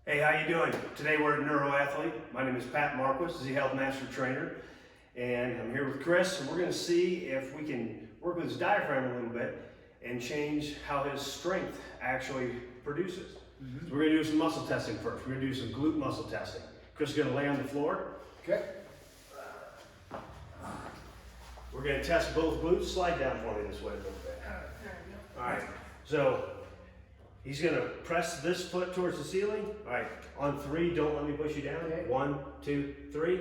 Hey, how you doing? Today we're at Neuroathlete. My name is Pat Marquis, the Health Master Trainer, and I'm here with Chris, and we're going to see if we can work with his diaphragm a little bit and change how his strength actually produces. So we're going to do some muscle testing first. We're going to do some glute muscle testing. Chris is going to lay on the floor. Okay. We're going to test both glutes. Slide down for me this way a little bit. All right. So he's going to press this foot towards the ceiling. All right. On three, don't let me push you down. Okay. 1, 2, 3.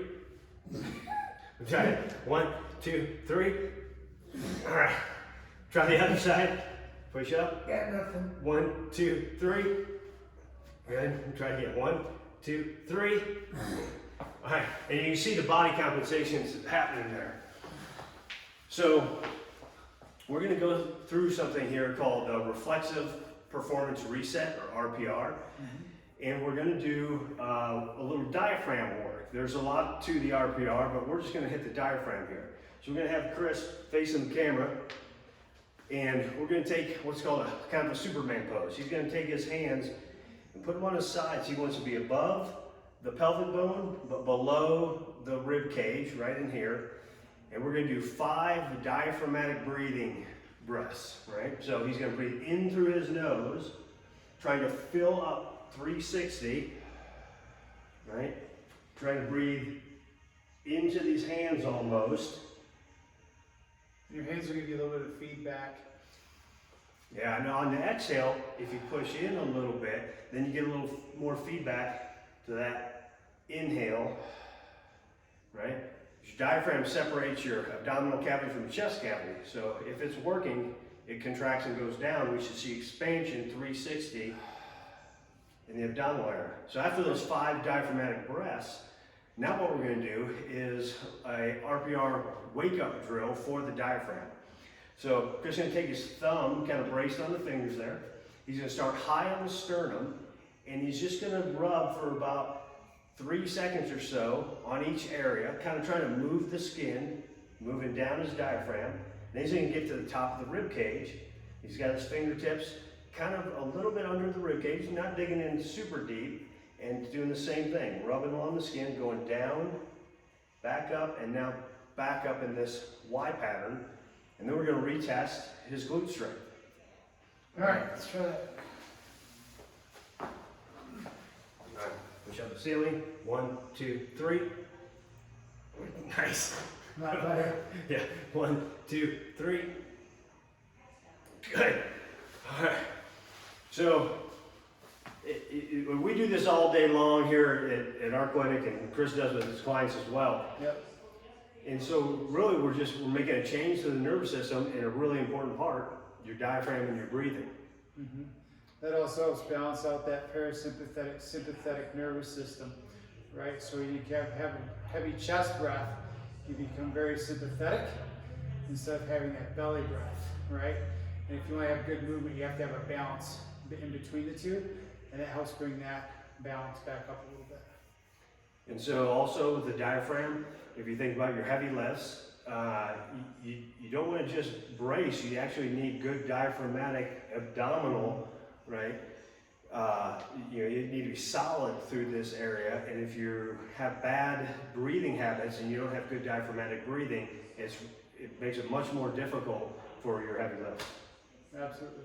Try it. 1, 2, 3. All right. Try the other side. Push up. Got nothing. 1, 2, 3. Good. Try again. 1, 2, 3. All right. And you can see the body compensations happening there. So we're going to go through something here called reflexive performance reset, or RPR. And we're going to do a little diaphragm work. There's a lot to the RPR, but we're just going to hit the diaphragm here. So we're going to have Chris facing the camera, and we're going to take what's called a kind of a Superman pose. He's going to take his hands and put them on his sides. He wants to be above the pelvic bone, but below the rib cage, right in here. And we're going to do 5 diaphragmatic breathing breaths, right? So he's going to breathe in through his nose, trying to fill up 360, right? Trying to breathe into these hands almost. Your hands will give you a little bit of feedback. Yeah, and on the exhale, if you push in a little bit, then you get a little more feedback to that inhale, right? Your diaphragm separates your abdominal cavity from the chest cavity. So if it's working, it contracts and goes down. We should see expansion 360 in the abdominal area. So after those 5 diaphragmatic breaths, now what we're going to do is a RPR wake-up drill for the diaphragm. So Chris is going to take his thumb, kind of braced on the fingers there. He's going to start high on the sternum, and he's just going to rub for about 3 seconds or so on each area, kind of trying to move the skin, moving down his diaphragm. Then he's going to get to the top of the rib cage. He's got his fingertips kind of a little bit under the rib cage, not digging in super deep, and doing the same thing, rubbing along the skin, going down, back up, and now back up in this Y pattern. And then we're going to retest his glute strength. All right, let's try that. All right, push up the ceiling. 1, 2, 3. Nice. Not better. Yeah, 1, 2, 3. Good. All right. So we do this all day long here at our clinic, and Chris does with his clients as well. Yep. And so really we're making a change to the nervous system in a really important part, your diaphragm and your breathing. That also helps balance out that parasympathetic, sympathetic nervous system, right? So you have a heavy chest breath, you become very sympathetic instead of having that belly breath, right? And if you want to have good movement, you have to have a balance in between the two, and it helps bring that balance back up a little bit. And so also with the diaphragm, if you think about your heavy lifts, you don't want to just brace, you actually need good diaphragmatic abdominal, right? You need to be solid through this area, and if you have bad breathing habits and you don't have good diaphragmatic breathing, it makes it much more difficult for your heavy lifts. Absolutely.